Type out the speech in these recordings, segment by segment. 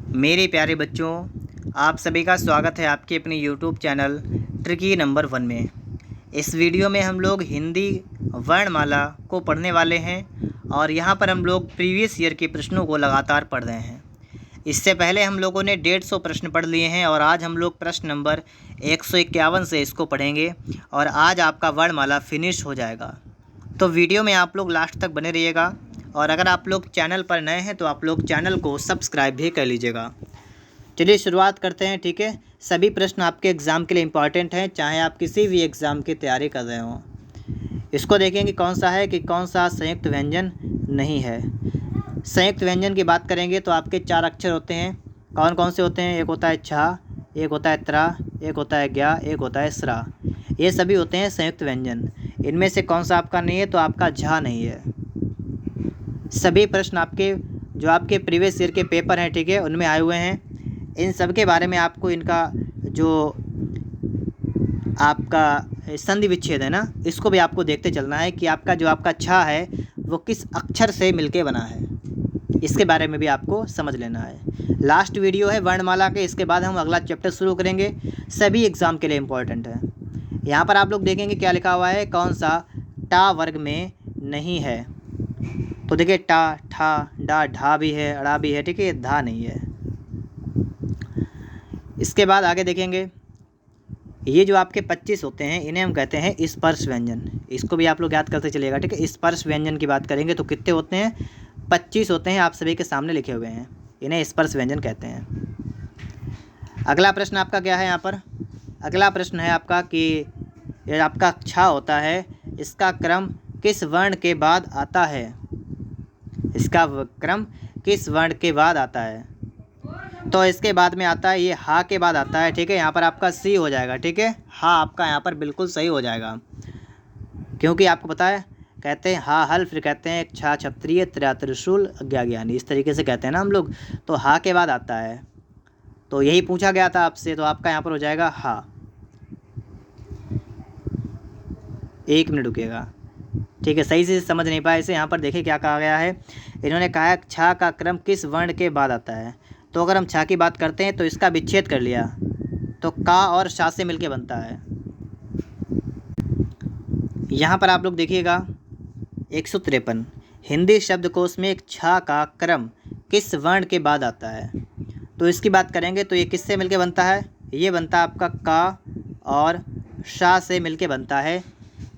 मेरे प्यारे बच्चों, आप सभी का स्वागत है आपके अपने यूट्यूब चैनल ट्रिकी नंबर 1 में। इस वीडियो में हम लोग हिंदी वर्णमाला को पढ़ने वाले हैं और यहाँ पर हम लोग प्रीवियस ईयर के प्रश्नों को लगातार पढ़ रहे हैं। इससे पहले हम लोगों ने 150 प्रश्न पढ़ लिए हैं और आज हम लोग प्रश्न नंबर 151 से इसको पढ़ेंगे और आज आपका वर्णमाला फिनिश हो जाएगा। तो वीडियो में आप लोग लास्ट तक बने रहिएगा और अगर आप लोग चैनल पर नए हैं तो आप लोग चैनल को सब्सक्राइब भी कर लीजिएगा। चलिए शुरुआत करते हैं, ठीक है। सभी प्रश्न आपके एग्ज़ाम के लिए इम्पॉर्टेंट हैं, चाहे आप किसी भी एग्ज़ाम की तैयारी कर रहे हों। इसको देखेंगे कौन सा है कि कौन सा संयुक्त व्यंजन नहीं है। संयुक्त व्यंजन की बात करेंगे तो आपके 4 अक्षर होते हैं। कौन कौन से होते हैं? एक होता है छा, एक होता है त्रा, एक होता है ज्ञा, एक होता है स्रा। ये सभी होते हैं संयुक्त व्यंजन। इनमें से कौन सा आपका नहीं है? तो आपका झा नहीं है। सभी प्रश्न आपके जो आपके प्रीवियस ईयर के पेपर हैं, ठीक है, उनमें आए हुए हैं। इन सब के बारे में आपको इनका जो आपका संधि विच्छेद है ना, इसको भी आपको देखते चलना है कि आपका जो आपका छा है वो किस अक्षर से मिलके बना है। इसके बारे में भी आपको समझ लेना है। लास्ट वीडियो है वर्णमाला के, इसके बाद हम अगला चैप्टर शुरू करेंगे। सभी एग्ज़ाम के लिए इम्पोर्टेंट है। यहाँ पर आप लोग देखेंगे क्या लिखा हुआ है, कौन सा टा वर्ग में नहीं है। तो देखिए टा, ठा, डा, ढा भी है, अड़ा भी है, ठीक है, धा नहीं है। इसके बाद आगे देखेंगे, ये जो आपके 25 होते हैं इन्हें हम कहते हैं स्पर्श व्यंजन। इसको भी आप लोग याद करते चलिएगा, ठीक है। स्पर्श व्यंजन की बात करेंगे तो कितने होते हैं? 25 होते हैं, आप सभी के सामने लिखे हुए हैं। इन्हें स्पर्श व्यंजन कहते हैं। अगला प्रश्न आपका क्या है यहाँ पर? अगला प्रश्न है आपका कि ये आपका छा होता है, इसका क्रम किस वर्ण के बाद आता है? इसका क्रम किस वर्ण के बाद आता है? तो इसके बाद में आता है, ये हा के बाद आता है, ठीक है। यहाँ पर आपका सी हो जाएगा, ठीक है। हा आपका यहाँ पर बिल्कुल सही हो जाएगा, क्योंकि आपको पता है कहते हैं हा हल, फिर कहते हैं छा क्षत्रिय, त्रा त्रिशूल, अज्ञा ज्ञानी, इस तरीके से कहते हैं ना हम लोग। तो हा के बाद आता है, तो यही पूछा गया था आपसे, तो आपका यहाँ पर हो जाएगा हा। 1 मिनट रुकिएगा, ठीक है। सही से समझ नहीं पाए इसे। यहाँ पर देखिए क्या कहा गया है। इन्होंने कहा है छा का क्रम किस वर्ण के बाद आता है। तो अगर हम छा की बात करते हैं तो इसका विच्छेद कर लिया तो का और शा से मिलके बनता है। यहाँ पर आप लोग देखिएगा 153, हिंदी शब्दकोश में छा का क्रम किस वर्ण के बाद आता है। तो इसकी बात करेंगे तो ये किससे मिलके बनता है? ये बनता है आपका का और शा से मिलके बनता है।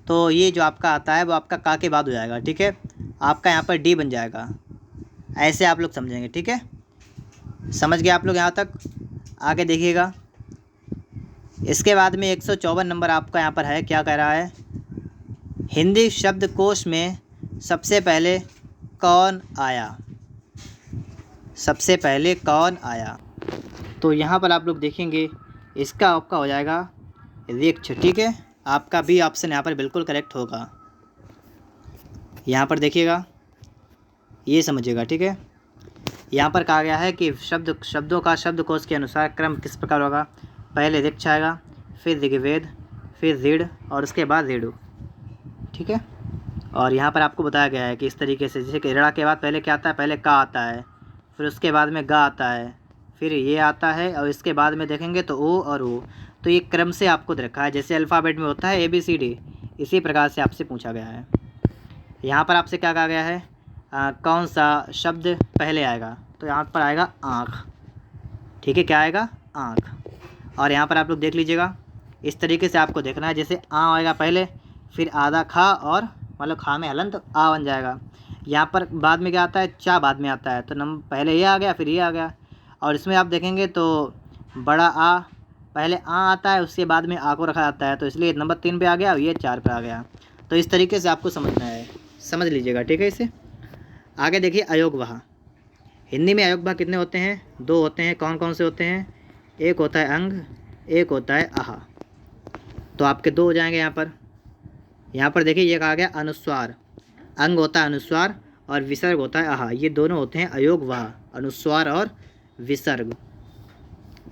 तो ये जो आपका आता है वो आपका का के बाद हो जाएगा, ठीक है। आपका यहाँ पर डी बन जाएगा। ऐसे आप लोग समझेंगे, ठीक है। समझ गए आप लोग यहाँ तक? आगे देखिएगा, इसके बाद में 154 नंबर आपका यहाँ पर है। क्या कह रहा है? हिंदी शब्दकोश में सबसे पहले कौन आया? सबसे पहले कौन आया? तो यहाँ पर आप लोग देखेंगे इसका आपका हो जाएगा वृक्ष, ठीक है। आपका बी ऑप्शन यहाँ पर बिल्कुल करेक्ट होगा। यहाँ पर देखिएगा, ये समझिएगा, ठीक है। यहाँ पर कहा गया है कि शब्दों का शब्दकोश के अनुसार क्रम किस प्रकार होगा। पहले ऋक्ष आएगा, फिर ऋग्वेद, फिर ऋड और उसके बाद ऋडु, ठीक है। और यहाँ पर आपको बताया गया है कि इस तरीके से, जैसे कि ऋणा के बाद पहले क्या आता है? पहले का आता है, फिर उसके बाद में गा आता है, फिर ये आता है और इसके बाद में देखेंगे तो ओ और ओ। तो ये क्रम से आपको दे रखा है, जैसे अल्फ़ाबेट में होता है ABCD, इसी प्रकार से आपसे पूछा गया है। यहाँ पर आपसे क्या कहा गया है? कौन सा शब्द पहले आएगा? तो यहाँ पर आएगा आँख, ठीक है। क्या आएगा? आँख। और यहाँ पर आप लोग देख लीजिएगा, इस तरीके से आपको देखना है, जैसे आ आएगा पहले, फिर आधा खा और मतलब खा में हलन तो आ बन जाएगा। यहाँ पर बाद में क्या आता है? चा बाद में आता है, तो नंबर पहले ये आ गया, फिर ये आ गया। और इसमें आप देखेंगे तो बड़ा आ पहले आ आता है, उसके बाद में आ को रखा जाता है, तो इसलिए नंबर 3 पे आ गया और ये 4 पे आ गया। तो इस तरीके से आपको समझना है, समझ लीजिएगा, ठीक है। इसे आगे देखिए, अयोगवाह। हिंदी में अयोगवाह कितने होते हैं? 2 होते हैं। कौन कौन से होते हैं? एक होता है अंग, एक होता है आहा। तो आपके 2 हो जाएंगे यहाँ पर। यहाँ पर देखिए ये कहा गया अनुस्वार। अंग होता है अनुस्वार और विसर्ग होता है आहा। ये दोनों होते हैं अयोगवाह, अनुस्वार और विसर्ग।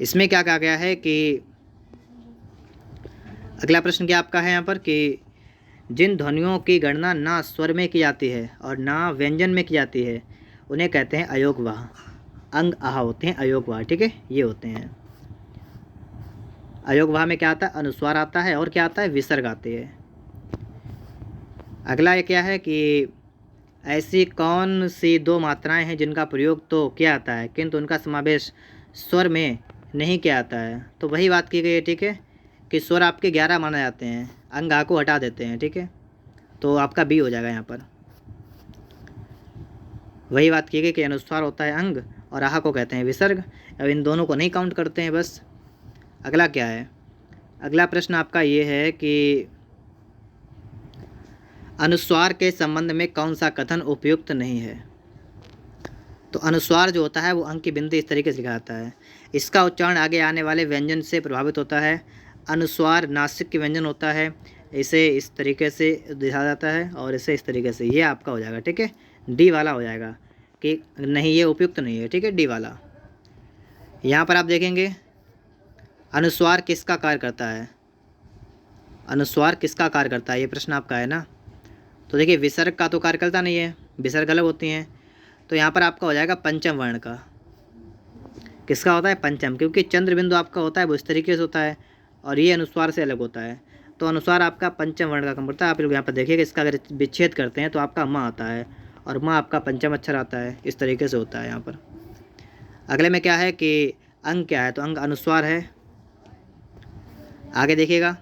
इसमें क्या कहा गया है कि अगला प्रश्न क्या आपका है यहाँ पर कि जिन ध्वनियों की गणना ना स्वर में की जाती है और ना व्यंजन में की जाती है उन्हें कहते हैं अयोगवाह। अंग आह होते हैं अयोगवाह, ठीक है, ये होते हैं। अयोगवाह में क्या आता है, अनुस्वार आता है और क्या आता है, विसर्ग आते हैं। अगला ये क्या है कि ऐसी कौन सी दो मात्राएं हैं जिनका प्रयोग तो क्या आता है किंतु उनका समावेश स्वर में नहीं किया आता है। तो वही बात की गई है, ठीक है, कि स्वर आपके 11 माने जाते हैं, अंग आ को हटा देते हैं, ठीक है, तो आपका बी हो जाएगा यहाँ पर। वही बात की गई कि अनुस्वार होता है अंग और आह को कहते हैं विसर्ग। अब इन दोनों को नहीं काउंट करते हैं बस। अगला क्या है, अगला प्रश्न आपका ये है कि अनुस्वार के संबंध में कौन सा कथन उपयुक्त नहीं है। तो अनुस्वार जो होता है वो अंक की बिंदी इस तरीके से लिखा जाता है, इसका उच्चारण आगे आने वाले व्यंजन से प्रभावित होता है। अनुस्वार नासिक के व्यंजन होता है, इसे इस तरीके से दिखा जाता है और इसे इस तरीके से, ये आपका हो जाएगा, ठीक है, डी वाला हो जाएगा कि नहीं ये उपयुक्त नहीं है, ठीक है, डी वाला। यहाँ पर आप देखेंगे अनुस्वार किसका कार्य करता है, अनुस्वार किसका कार्य करता है, ये प्रश्न आपका है ना। तो देखिए विसर्ग का तो कार्य करता नहीं है, विसर्ग अलग होती हैं। तो यहाँ पर आपका हो जाएगा पंचम वर्ण का। किसका होता है, पंचम, क्योंकि चंद्र बिंदु आपका होता है वो इस तरीके से होता है और ये अनुस्वार से अलग होता है। तो अनुस्वार आपका पंचम वर्ण का काम करता है। आप लोग यहाँ पर देखिएगा, इसका अगर विच्छेद करते हैं तो आपका माँ आता है और माँ आपका पंचम अक्षर आता है, इस तरीके से होता है यहाँ पर। अगले में क्या है कि अंग क्या है, तो अंग अनुस्वार है। आगे देखिएगा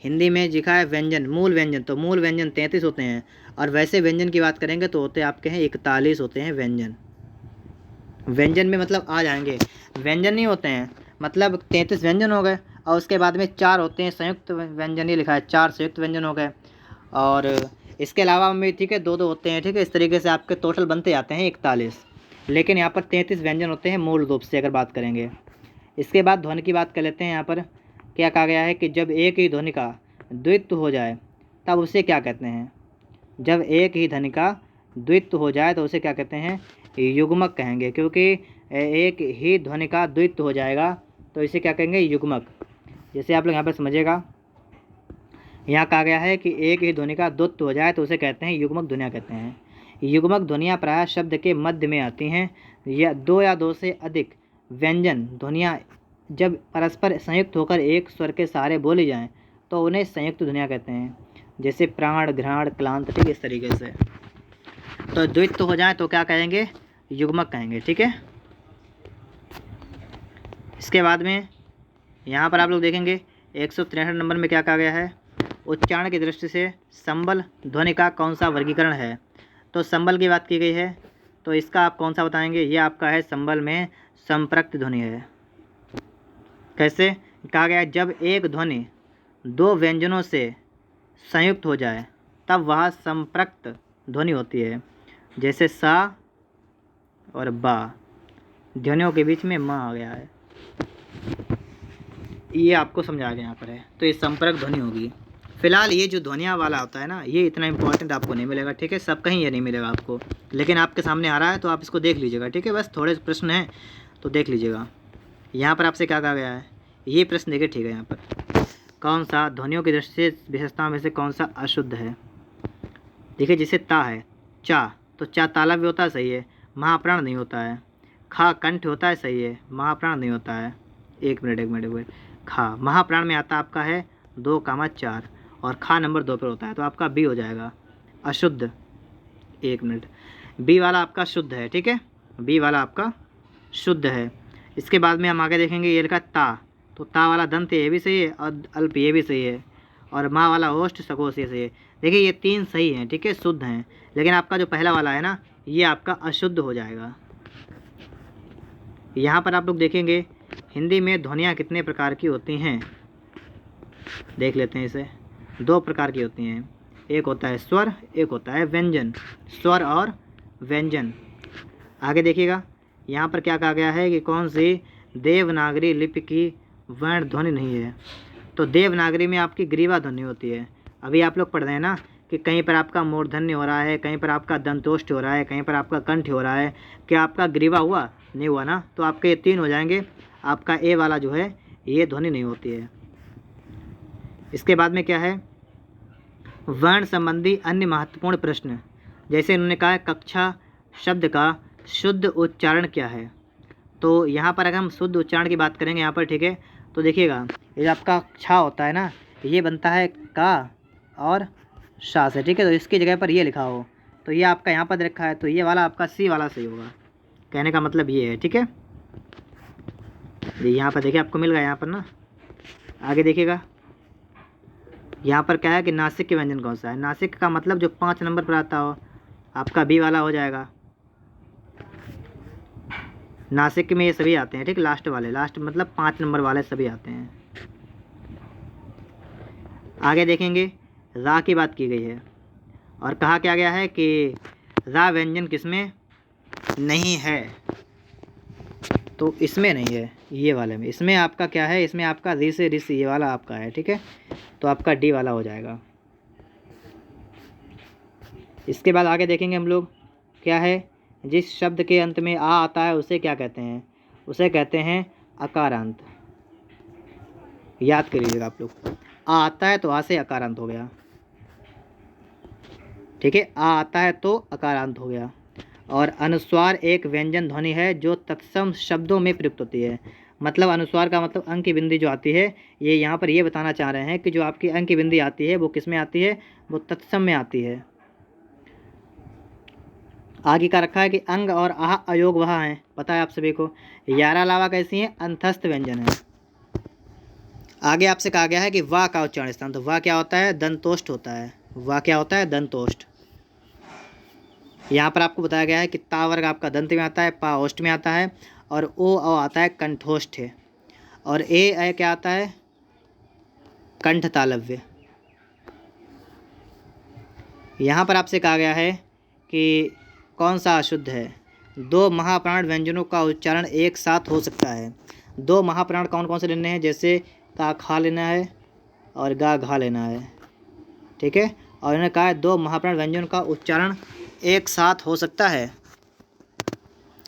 हिंदी में लिखा है व्यंजन, मूल व्यंजन, तो मूल व्यंजन 33 होते हैं और वैसे व्यंजन की बात करेंगे तो होते आपके हैं 41 होते हैं व्यंजन। व्यंजन में मतलब आ जाएंगे, व्यंजन नहीं होते हैं, मतलब 33 व्यंजन हो गए और उसके बाद में 4 होते हैं संयुक्त व्यंजन, ये लिखा है 4 संयुक्त व्यंजन हो गए। और इसके अलावा में ठीक है 2-2 होते हैं, ठीक है, इस तरीके से आपके टोटल बनते जाते हैं 41। लेकिन यहाँ पर 33 व्यंजन होते हैं मूल रूप से अगर बात करेंगे। इसके बाद ध्वनि की बात कर लेते हैं। यहाँ पर क्या कहा गया है कि जब एक ही ध्वनि का द्वित्व हो जाए तब उसे क्या कहते हैं, जब एक ही ध्वनि का द्वित्व हो जाए तो उसे क्या कहते हैं, युग्मक कहेंगे, क्योंकि एक ही ध्वनि का द्वित्व हो जाएगा तो इसे क्या कहेंगे, युग्मक। जैसे आप लोग यहाँ पर समझिएगा, यहाँ कहा गया है कि एक ही ध्वनि का द्वित्व हो जाए तो उसे कहते हैं युग्मक ध्वनियाँ कहते हैं। युग्मक ध्वनियाँ प्रायः शब्द के मध्य में आती हैं, या दो से अधिक व्यंजन ध्वनियाँ जब परस्पर संयुक्त होकर एक स्वर के सहारे बोली जाएं तो उन्हें संयुक्त ध्वनियाँ कहते हैं, जैसे प्राण, घ्राण, क्लांत, ठीक इस तरीके से। तो द्वित्व हो जाए तो क्या कहेंगे, युग्मक कहेंगे, ठीक है। इसके बाद में यहाँ पर आप लोग देखेंगे 163 नंबर में क्या कहा गया है, उच्चारण की दृष्टि से संबल ध्वनि का कौन सा वर्गीकरण है। तो संबल की बात की गई है, तो इसका आप कौन सा बताएंगे, ये आपका है संबल में संप्रक्त ध्वनि है। कैसे कहा गया है, जब एक ध्वनि 2 व्यंजनों से संयुक्त हो जाए तब वह संप्रक्त ध्वनि होती है, जैसे सा और बा, ध्वनियों के बीच में माँ आ गया है, ये आपको समझा गया यहाँ पर है, तो ये संप्रक्त ध्वनि होगी। फिलहाल ये जो ध्वनियाँ वाला होता है ना, ये इतना इंपॉर्टेंट आपको नहीं मिलेगा, ठीक है, सब कहीं ये नहीं मिलेगा आपको, लेकिन आपके सामने आ रहा है तो आप इसको देख लीजिएगा, ठीक है, बस थोड़े प्रश्न हैं तो देख लीजिएगा। यहाँ पर आपसे क्या कहा गया है, ये प्रश्न देखिए, ठीक है, यहाँ पर कौन सा ध्वनियों की दृष्टि से विशेषताओं में से कौन सा अशुद्ध है। देखिए जैसे ता है, चा, तो चा तालव्य भी होता है, सही है, महाप्राण नहीं होता है। खा कंठ होता है, सही है, महाप्राण नहीं होता है। एक मिनट, खा महाप्राण में आता आपका है 2, 4 और खा नंबर 2 पर होता है, तो आपका बी हो जाएगा अशुद्ध। एक मिनट, बी वाला आपका शुद्ध है, ठीक है, बी वाला आपका शुद्ध है। इसके बाद में हम आगे देखेंगे, ये लिखा ता, तो ता वाला दंत ये भी सही है और अल्प ये भी सही है, और माँ वाला ओष्ठ सकोश ये सही है। देखिए ये 3 सही हैं, ठीक है, शुद्ध हैं, लेकिन आपका जो पहला वाला है ना, ये आपका अशुद्ध हो जाएगा। यहाँ पर आप लोग देखेंगे हिंदी में ध्वनियाँ कितने प्रकार की होती हैं, देख लेते हैं इसे। 2 प्रकार की होती हैं, एक होता है स्वर, एक होता है व्यंजन, स्वर और व्यंजन। आगे देखिएगा यहाँ पर क्या कहा गया है कि कौन सी देवनागरी लिपि की वर्ण ध्वनि नहीं है। तो देवनागरी में आपकी ग्रीवा ध्वनि होती है। अभी आप लोग पढ़ रहे हैं ना कि कहीं पर आपका मूर्धन्य हो रहा है, कहीं पर आपका दंतोष्ठ हो रहा है, कहीं पर आपका कंठ हो रहा है, क्या आपका ग्रीवा हुआ, नहीं हुआ ना, तो आपके ये 3 हो जाएंगे। आपका ए वाला जो है ये ध्वनि नहीं होती है। इसके बाद में क्या है, वर्ण संबंधी अन्य महत्वपूर्ण प्रश्न, जैसे उन्होंने कहा कक्षा शब्द का शुद्ध उच्चारण क्या है। तो यहाँ पर अगर हम शुद्ध उच्चारण की बात करेंगे यहाँ पर, ठीक है, तो देखिएगा ये आपका छा होता है ना, ये बनता है का और शा से, ठीक है। तो इसकी जगह पर ये लिखा हो तो ये आपका यहाँ पर रखा है, तो ये वाला आपका सी वाला सही होगा। कहने का मतलब ये है, ठीक है। ये यहाँ पर देखिए आपको मिल गया यहाँ पर ना। आगे देखिएगा यहाँ पर क्या है कि नासिक के व्यंजन कौन सा है। नासिक का मतलब जो 5 नंबर पर आता हो, आपका बी वाला हो जाएगा। नासिक में ये सभी आते हैं, ठीक, लास्ट वाले, लास्ट मतलब 5 नंबर वाले सभी आते हैं। आगे देखेंगे रा की बात की गई है और कहा क्या गया है कि रा व्यंजन किसमें नहीं है, तो इसमें नहीं है, ये वाले में। इसमें आपका क्या है, इसमें आपका री से ऋषि ये वाला आपका है, ठीक है। तो आपका डी वाला हो जाएगा। इसके बाद आगे देखेंगे हम लोग क्या है, जिस शब्द के अंत में आ आता है उसे क्या कहते हैं, उसे कहते हैं अकारांत। याद कर लीजिएगा आप लोग, आ आता है तो आ से अकारांत हो गया, ठीक है। आ आता है तो अकारांत हो गया। और अनुस्वार एक व्यंजन ध्वनि है जो तत्सम शब्दों में प्रयुक्त होती है। मतलब अनुस्वार का मतलब अंक की बिंदी जो आती है, ये यहाँ पर ये बताना चाह रहे हैं कि जो आपकी अंक की बिंदी आती है वो किस में आती है, वो तत्सम में आती है। आगे का रखा है कि अंग और आह अयोग वह हैं, पता है आप सभी को। यारा लावा कैसी है, अंतस्थ व्यंजन है। आगे आपसे कहा गया है कि वाह का उच्चारण स्थान, तो वाह क्या होता है, दंतोष्ठ होता है। वाह क्या होता है, दंतोष्ठ। यहाँ पर आपको बताया गया है कि ता वर्ग आपका दंत में आता है, पा ओष्ठ में आता है, और ओ आता है कंठोष्ठ है, और ए क्या आता है, कंठ तालव्य। यहाँ पर आपसे कहा गया है कि कौन सा अशुद्ध है। 2 महाप्राण व्यंजनों का उच्चारण एक साथ हो सकता है। 2 महाप्राण कौन कौन से लेने हैं, जैसे का खा लेना है और गा घा लेना है, ठीक है। और इन्होंने कहा है 2 महाप्राण व्यंजनों का उच्चारण एक साथ हो सकता है,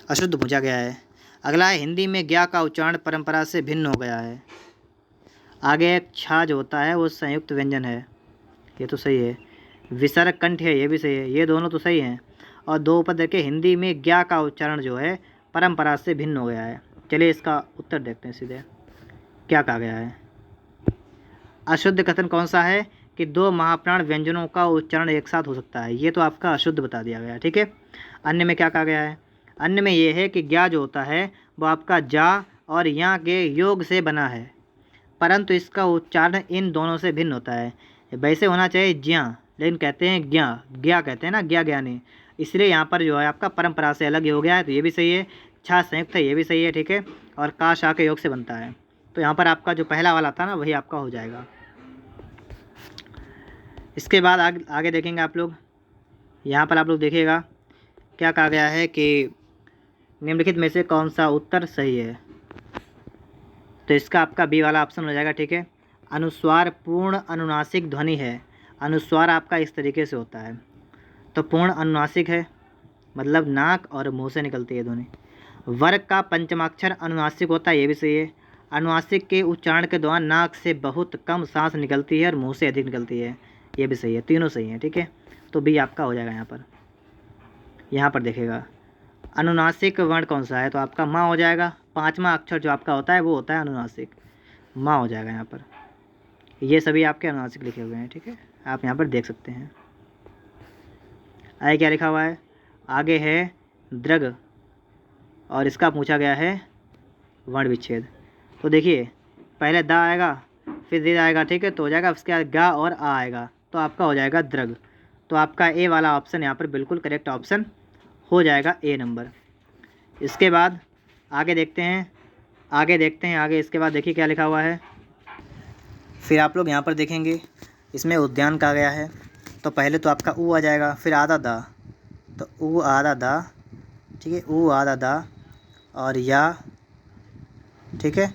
अशुद्ध पूछा गया है। अगला है हिंदी में ज्ञा का उच्चारण परंपरा से भिन्न हो गया है। आगे एक छा जो होता है वो संयुक्त व्यंजन है, ये तो सही है। विसर्ग कंठ है, ये भी सही है, ये दोनों तो सही हैं। और 2 ऊपर देखिए हिंदी में ज्ञा का उच्चारण जो है परंपरा से भिन्न हो गया है। चलिए इसका उत्तर देखते हैं सीधे, क्या कहा गया है। अशुद्ध कथन कौन सा है कि 2 महाप्राण व्यंजनों का उच्चारण एक साथ हो सकता है, ये तो आपका अशुद्ध बता दिया गया है, ठीक है। अन्य में क्या कहा गया है, अन्य में ये है कि ज्ञा जो होता है वो आपका जा और या के योग से बना है, परंतु इसका उच्चारण इन दोनों से भिन्न होता है। वैसे होना चाहिए ज्ञा, लेकिन कहते हैं ज्ञा, ज्ञा कहते हैं ना, ज्ञा ज्ञानी, इसलिए यहाँ पर जो है आपका परंपरा से अलग ही हो गया है, तो ये भी सही है। छा संयुक्त है, ये भी सही है, ठीक है। और का शा के योग से बनता है, तो यहाँ पर आपका जो पहला वाला था ना वही आपका हो जाएगा। इसके बाद आगे देखेंगे आप लोग, यहाँ पर आप लोग देखिएगा क्या कहा गया है कि निम्नलिखित में से कौन सा उत्तर सही है, तो इसका आपका बी वाला ऑप्शन हो जाएगा, ठीक है। अनुस्वार पूर्ण अनुनासिक ध्वनि है। अनुस्वार आपका इस तरीके से होता है, तो पूर्ण अनुनासिक है, मतलब नाक और मुंह से निकलती है ध्वनि। वर्ग का पंचमाक्षर अनुनासिक होता है, ये भी सही है। अनुनासिक के उच्चारण के दौरान नाक से बहुत कम सांस निकलती है और मुंह से अधिक निकलती है, ये भी सही है। तीनों सही हैं, ठीक है। तो बी आपका हो जाएगा। यहाँ पर देखिएगा अनुनासिक वर्ण कौन सा है, तो आपका माँ हो जाएगा। 5वां अक्षर जो आपका होता है वो होता है अनुनासिक, माँ हो जाएगा यहाँ पर। ये सभी आपके अनुनासिक लिखे हुए हैं, ठीक है, आप यहाँ पर देख सकते हैं। आगे क्या लिखा हुआ है, आगे है द्रग और इसका पूछा गया है वर्ण विच्छेद। तो देखिए पहले दा आएगा फिर दे आएगा, ठीक है, तो हो जाएगा। उसके बाद गा और आ आएगा, तो आपका हो जाएगा द्रग। तो आपका ए वाला ऑप्शन यहाँ पर बिल्कुल करेक्ट ऑप्शन हो जाएगा, ए नंबर। इसके बाद आगे देखते हैं, आगे इसके बाद देखिए क्या लिखा हुआ है। फिर आप लोग यहाँ पर देखेंगे इसमें उद्यान कहा गया है, तो पहले तो आपका ऊ आ जाएगा, फिर आधा दा, तो ऊ आधा दा, ठीक है, ऊ आधा दा और या, ठीक है।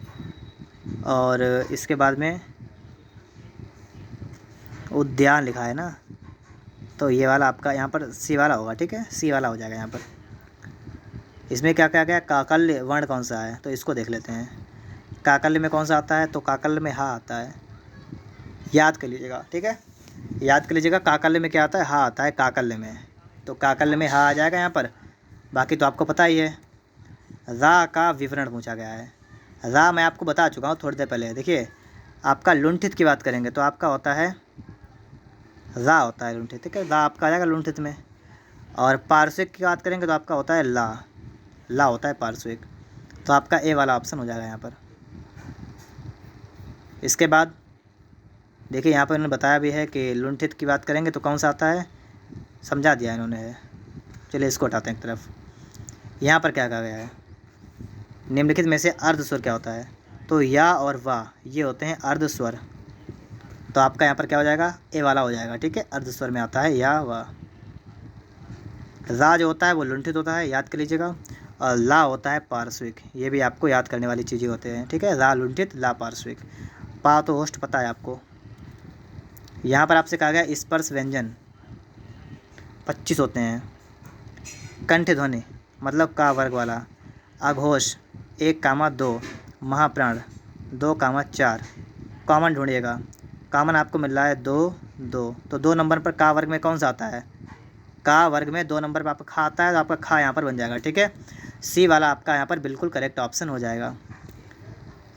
और इसके बाद में उद्यान लिखा है ना, तो ये वाला आपका यहाँ पर सी वाला होगा, ठीक है, सी वाला हो जाएगा यहाँ पर। इसमें क्या क्या क्या काकल्य वर्ण कौन सा है, तो इसको देख लेते हैं। काकल्य में कौन सा आता है, तो काकल्य में हा आता है, याद कर लीजिएगा, ठीक है, याद कर लीजिएगा। काकल्य में क्या आता है, हा आता है काकल्य में, तो काकल्य में हा आ जाएगा यहाँ पर। बाकी तो आपको पता ही है। रा का विवरण पूछा गया है। रा मैं आपको बता चुका हूँ थोड़ी देर पहले। देखिए आपका लुंठित की बात करेंगे तो आपका होता है रा होता है लुंठित, ठीक है, रा आपका आ जाएगा लुंठित में। और पार्श्विक की बात करेंगे तो आपका होता है ला होता है पार्श्विक। तो आपका ए वाला ऑप्शन हो जाएगा यहाँ पर। इसके बाद देखिए यहाँ पर इन्होंने बताया भी है कि लुंठित की बात करेंगे तो कौन सा आता है, समझा दिया इन्होंने है। चलिए इसको हटाते हैं एक तरफ। यहाँ पर क्या कहा गया है, निम्नलिखित में से अर्ध स्वर क्या होता है, तो या और वाह ये होते हैं अर्ध स्वर। तो आपका यहाँ पर क्या हो जाएगा, ए वाला हो जाएगा, ठीक है, अर्ध स्वर में आता है या वाह। रा जो होता है वो लुंठित होता है, याद कर लीजिएगा। और ला होता है पार्श्विक, ये भी आपको याद करने वाली चीज़ें होते हैं, ठीक है, रा लुंठित ला पार्श्विक। पा तो होस्ट पता है आपको। यहाँ पर आपसे कहा गया स्पर्श व्यंजन 25 होते हैं। कंठ ध्वनि मतलब का वर्ग वाला। अघोष 1, 2, महाप्राण 2, 4। कॉमन ढूंढिएगा, कॉमन आपको मिल रहा है 2, तो 2 नंबर पर का वर्ग में कौन सा आता है, का वर्ग में 2 नंबर पर आपका खा आता है, तो आपका खा यहाँ पर बन जाएगा, ठीक है। सी वाला आपका यहाँ पर बिल्कुल करेक्ट ऑप्शन हो जाएगा।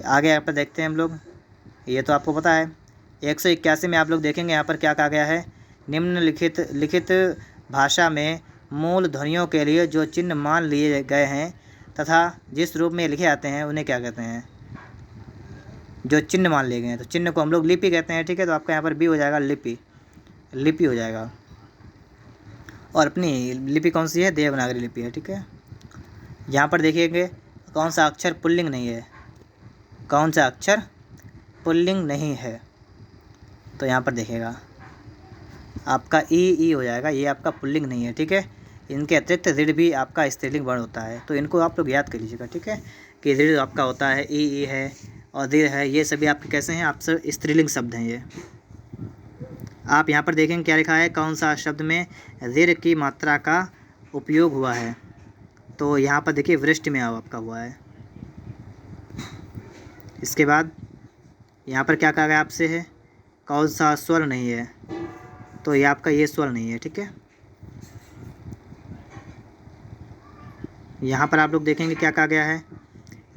आगे यहाँ पर देखते हैं हम लोग, ये तो आपको पता है। 181 में आप लोग देखेंगे यहाँ पर क्या कहा गया है, लिखित भाषा में मूल ध्वनियों के लिए जो चिन्ह मान लिए गए हैं तथा जिस रूप में लिखे जाते हैं उन्हें क्या कहते हैं, जो चिन्ह मान लिए गए हैं तो चिन्ह को हम लोग लिपि कहते हैं, ठीक है। तो आपका यहाँ पर बी हो जाएगा लिपि हो जाएगा। और अपनी लिपि कौन सी है, देवनागरी लिपि है, ठीक है। यहाँ पर देखिएगा कौन सा अक्षर पुल्लिंग नहीं है, कौन सा अक्षर पुल्लिंग नहीं है, तो यहाँ पर देखिएगा आपका ई हो जाएगा, ये आपका पुल्लिंग नहीं है, ठीक है। इनके अतिरिक्त ऋण भी आपका स्त्रीलिंग वर्ण होता है, तो इनको आप लोग याद कर लीजिएगा, ठीक है, कि ऋण आपका होता है ई है और ऋण है, ये सभी आपके कैसे हैं, आप सब स्त्रीलिंग शब्द हैं ये। आप यहाँ पर देखेंगे क्या लिखा है, कौन सा शब्द में ऋण की मात्रा का उपयोग हुआ है, तो यहाँ पर देखिए वृष्टि में आपका हुआ है। इसके बाद यहाँ पर क्या कहा गया आपसे है, कौन सा स्वर नहीं है, तो ये आपका ये स्वर नहीं है, ठीक है। यहाँ पर आप लोग देखेंगे क्या कहा गया है,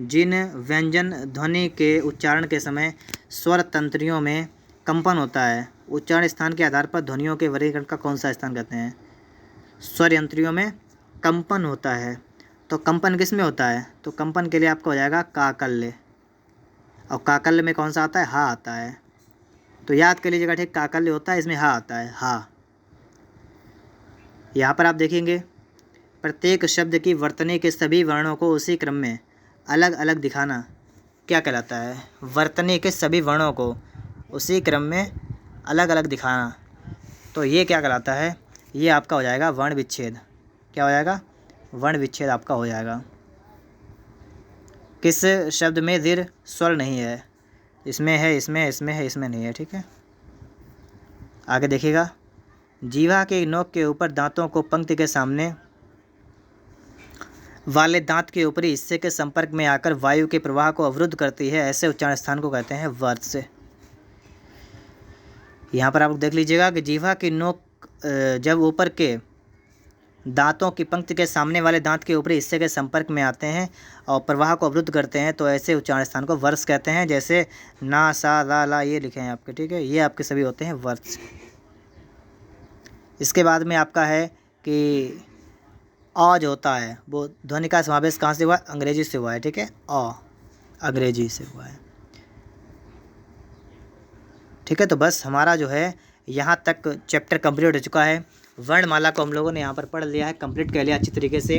जिन व्यंजन ध्वनि के उच्चारण के समय स्वर तंत्रियों में कंपन होता है, उच्चारण स्थान के आधार पर ध्वनियों के वर्गीकरण का कौन सा स्थान कहते हैं। स्वर यंत्रियों में कंपन होता है, तो कंपन किस में होता है, तो कंपन के लिए आपका हो जाएगा काकल्य, और काकल्य में कौन सा आता है, हा आता है, तो याद कर लीजिएगा, ठीक, काकल्य होता है, इसमें हा आता है, हा। यहाँ पर आप देखेंगे प्रत्येक शब्द की वर्तनी के सभी वर्णों को उसी क्रम में अलग अलग दिखाना क्या कहलाता है, वर्तनी के सभी वर्णों को उसी क्रम में अलग अलग दिखाना, तो ये क्या कहलाता है, ये आपका हो जाएगा वर्ण विच्छेद। क्या हो जाएगा, वर्ण विच्छेद आपका हो जाएगा। किस शब्द में दीर्घ स्वर नहीं है, इसमें है, इसमें है, इसमें नहीं है, ठीक है। आगे देखिएगा, जीवा के नोक के ऊपर दांतों को पंक्ति के सामने वाले दांत के ऊपरी हिस्से के संपर्क में आकर वायु के प्रवाह को अवरुद्ध करती है, ऐसे उच्चारण स्थान को कहते हैं वर्ष। यहाँ पर आप देख लीजिएगा कि जीवा की नोक जब ऊपर के दांतों की पंक्ति के सामने वाले दांत के ऊपरी हिस्से के संपर्क में आते हैं और प्रवाह को अवरुद्ध करते हैं, तो ऐसे उच्चारण स्थान को वर्ष कहते हैं। जैसे ना, सा, ला ये लिखे हैं आपके, ठीक है, ये आपके सभी होते हैं वर्ष। इसके बाद में आपका है कि अ जो होता है वो ध्वनि का समावेश कहाँ से हुआ है, अंग्रेजी से हुआ है, ठीक है, अ अंग्रेजी से हुआ है, ठीक है। तो बस हमारा जो है यहाँ तक चैप्टर कंप्लीट हो चुका है। वर्णमाला को हम लोगों ने यहाँ पर पढ़ लिया है, कंप्लीट कर लिया अच्छी तरीके से।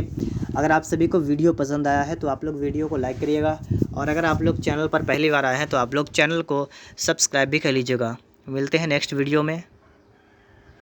अगर आप सभी को वीडियो पसंद आया है तो आप लोग वीडियो को लाइक करिएगा, और अगर आप लोग चैनल पर पहली बार आए हैं तो आप लोग चैनल को सब्सक्राइब भी कर लीजिएगा। मिलते हैं नेक्स्ट वीडियो में।